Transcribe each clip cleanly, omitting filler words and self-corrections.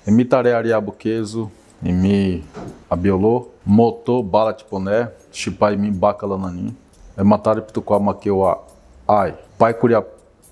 Emitare ariabuquezo, emi abiolô, motô bala tiponé, chipai mi bacalananim, ematare pituquá maqueuá, ai, pai curiá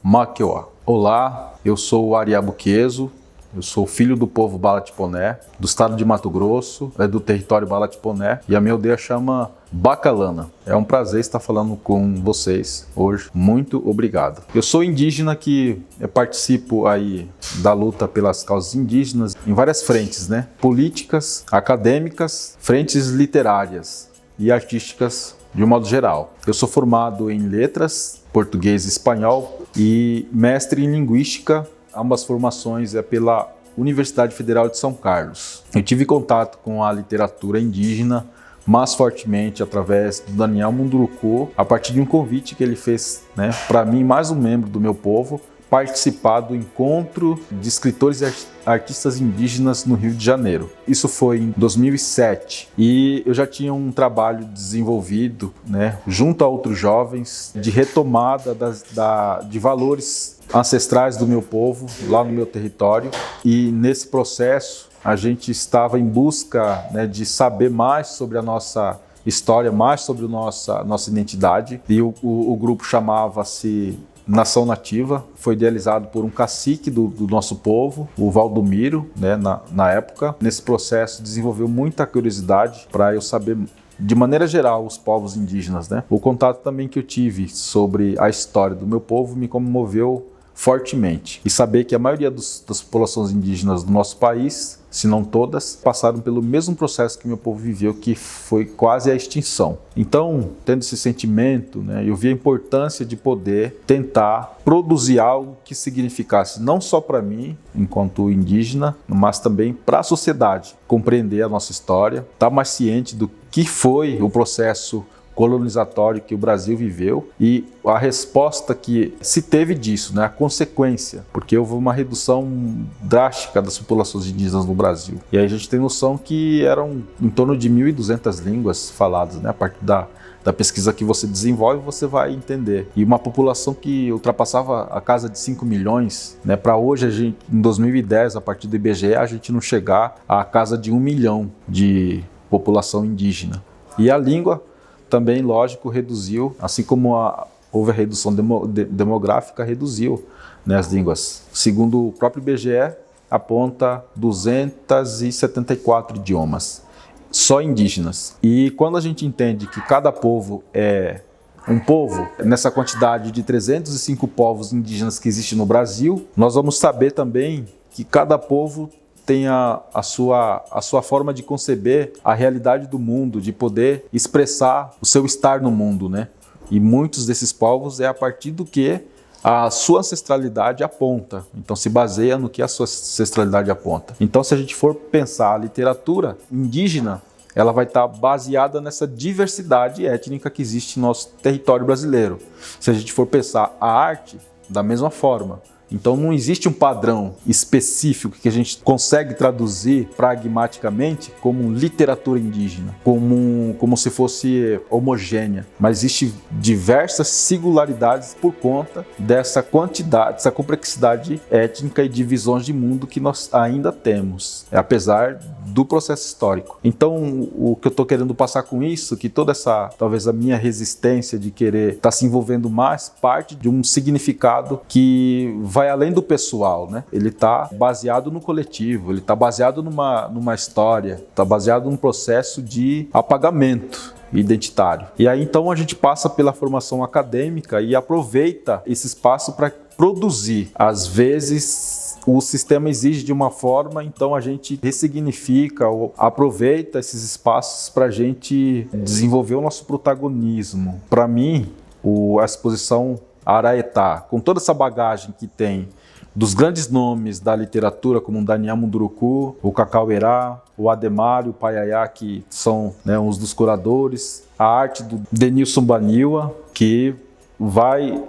maqueuá. Olá, eu sou o ariabuquezo, eu sou filho do povo Bala Tiponé, do estado de Mato Grosso, do território Bala Tiponé, e a minha aldeia chama Bacalana. É um prazer estar falando com vocês hoje. Muito obrigado. Eu sou indígena que participo aí da luta pelas causas indígenas em várias frentes, né? Políticas, acadêmicas, frentes literárias e artísticas de um modo geral. Eu sou formado em letras, português e espanhol e mestre em linguística. Ambas formações pela Universidade Federal de São Carlos. Eu tive contato com a literatura indígena mais fortemente através do Daniel Munduruku, a partir de um convite que ele fez, né, para mim, mais um membro do meu povo, participar do encontro de escritores e artistas indígenas no Rio de Janeiro. Isso foi em 2007 e eu já tinha um trabalho desenvolvido, né, junto a outros jovens de retomada de valores ancestrais do meu povo lá no meu território, e nesse processo a gente estava em busca, né, de saber mais sobre a nossa história, mais sobre nossa identidade, e o grupo chamava-se Nação Nativa, foi idealizado por um cacique do nosso povo, o Valdomiro, né, na época. Nesse processo desenvolveu muita curiosidade para eu saber, de maneira geral, os povos indígenas, né? O contato também que eu tive sobre a história do meu povo me comoveu fortemente. E saber que a maioria das populações indígenas do nosso país, se não todas, passaram pelo mesmo processo que meu povo viveu, que foi quase a extinção. Então, tendo esse sentimento, né, eu vi a importância de poder tentar produzir algo que significasse não só para mim, enquanto indígena, mas também para a sociedade, compreender a nossa história, estar mais ciente do que foi o processo colonizatório que o Brasil viveu e a resposta que se teve disso, né? A consequência, porque houve uma redução drástica das populações indígenas no Brasil. E aí a gente tem noção que eram em torno de 1.200 línguas faladas, né? A partir da pesquisa que você desenvolve, você vai entender. E uma população que ultrapassava a casa de 5 milhões, né? Para hoje, a gente, em 2010, a partir do IBGE, a gente não chegar à casa de 1 milhão de população indígena. E a língua também, lógico, reduziu, assim como houve a redução demográfica, reduziu, né, as línguas. Segundo o próprio IBGE, aponta 274 idiomas, só indígenas. E quando a gente entende que cada povo é um povo, nessa quantidade de 305 povos indígenas que existem no Brasil, nós vamos saber também que cada povo tem a sua forma de conceber a realidade do mundo, de poder expressar o seu estar no mundo, né? E muitos desses povos é a partir do que a sua ancestralidade aponta. Então se baseia no que a sua ancestralidade aponta. Então se a gente for pensar a literatura indígena, ela vai estar baseada nessa diversidade étnica que existe no nosso território brasileiro. Se a gente for pensar a arte, da mesma forma. Então não existe um padrão específico que a gente consegue traduzir pragmaticamente como literatura indígena, como se fosse homogênea, mas existe diversas singularidades por conta dessa quantidade, dessa complexidade étnica e de visões de mundo que nós ainda temos, apesar do processo histórico. Então o que eu estou querendo passar com isso, que toda essa, talvez a minha resistência de querer estar se envolvendo mais, parte de um significado que vai além do pessoal, né? Ele está baseado no coletivo, ele está baseado numa história, está baseado num processo de apagamento identitário. E aí então a gente passa pela formação acadêmica e aproveita esse espaço para produzir. Às vezes o sistema exige de uma forma, então a gente ressignifica ou aproveita esses espaços para a gente desenvolver o nosso protagonismo. Para mim, a exposição Araetá, com toda essa bagagem que tem dos grandes nomes da literatura, como o Daniel Munduruku, o Cacauerá, o Ademário, o Paiaiá, que são, né, uns dos curadores, a arte do Denilson Baniwa, que vai,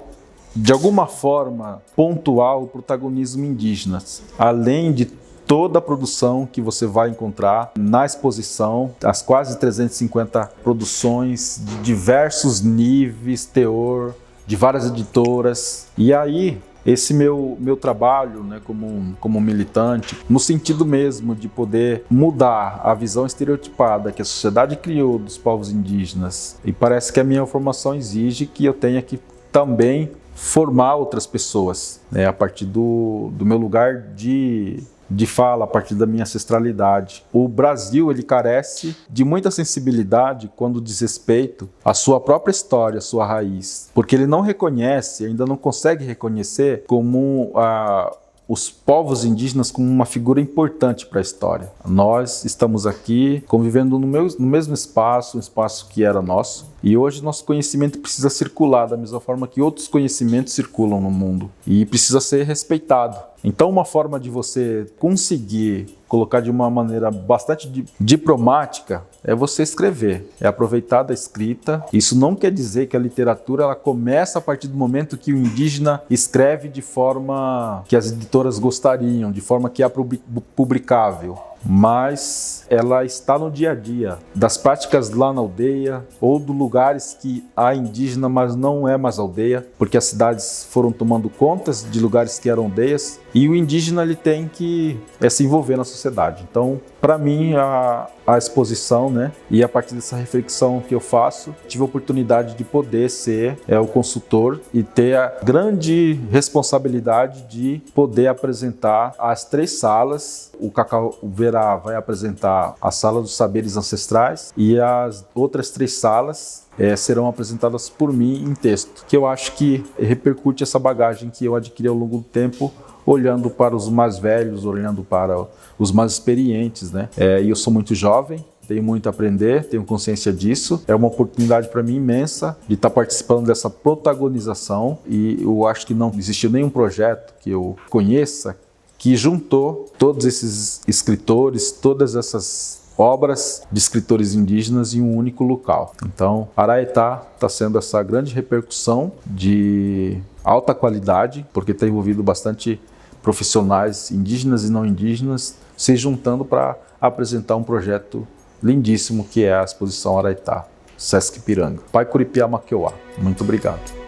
de alguma forma, pontuar o protagonismo indígena, além de toda a produção que você vai encontrar na exposição, as quase 350 produções de diversos níveis, teor, de várias editoras. E aí esse meu trabalho, né, como militante, no sentido mesmo de poder mudar a visão estereotipada que a sociedade criou dos povos indígenas. E parece que a minha formação exige que eu tenha que também formar outras pessoas, né, a partir do meu lugar de fala, a partir da minha ancestralidade. O Brasil, ele carece de muita sensibilidade quando diz respeito à sua própria história, à sua raiz, porque ele não reconhece, ainda não consegue reconhecer como os povos indígenas como uma figura importante para a história. Nós estamos aqui convivendo no mesmo espaço, um espaço que era nosso, e hoje nosso conhecimento precisa circular da mesma forma que outros conhecimentos circulam no mundo, e precisa ser respeitado. Então, uma forma de você conseguir colocar de uma maneira bastante diplomática é você escrever, é aproveitar da escrita. Isso não quer dizer que a literatura ela começa a partir do momento que o indígena escreve de forma que as editoras gostariam, de forma que é publicável, mas ela está no dia a dia das práticas lá na aldeia ou de lugares que há indígena, mas não é mais aldeia, porque as cidades foram tomando contas de lugares que eram aldeias, e o indígena ele tem que se envolver na sociedade. Então, para mim, a exposição, né, e a partir dessa reflexão que eu faço, tive a oportunidade de poder ser o consultor e ter a grande responsabilidade de poder apresentar as 3 salas. O Cacau Verá vai apresentar a Sala dos Saberes Ancestrais e as outras 3 salas serão apresentadas por mim em texto, que eu acho que repercute essa bagagem que eu adquiri ao longo do tempo, olhando para os mais velhos, olhando para os mais experientes, né? E eu sou muito jovem, tenho muito a aprender, tenho consciência disso. É uma oportunidade para mim imensa de estar participando dessa protagonização, e eu acho que não existiu nenhum projeto que eu conheça que juntou todos esses escritores, todas essas obras de escritores indígenas em um único local. Então, Araetá está sendo essa grande repercussão de alta qualidade, porque está envolvido bastante profissionais indígenas e não indígenas se juntando para apresentar um projeto lindíssimo que é a exposição Araetá, Sesc Ipiranga. Pai Curipiá Maqueuá. Muito obrigado.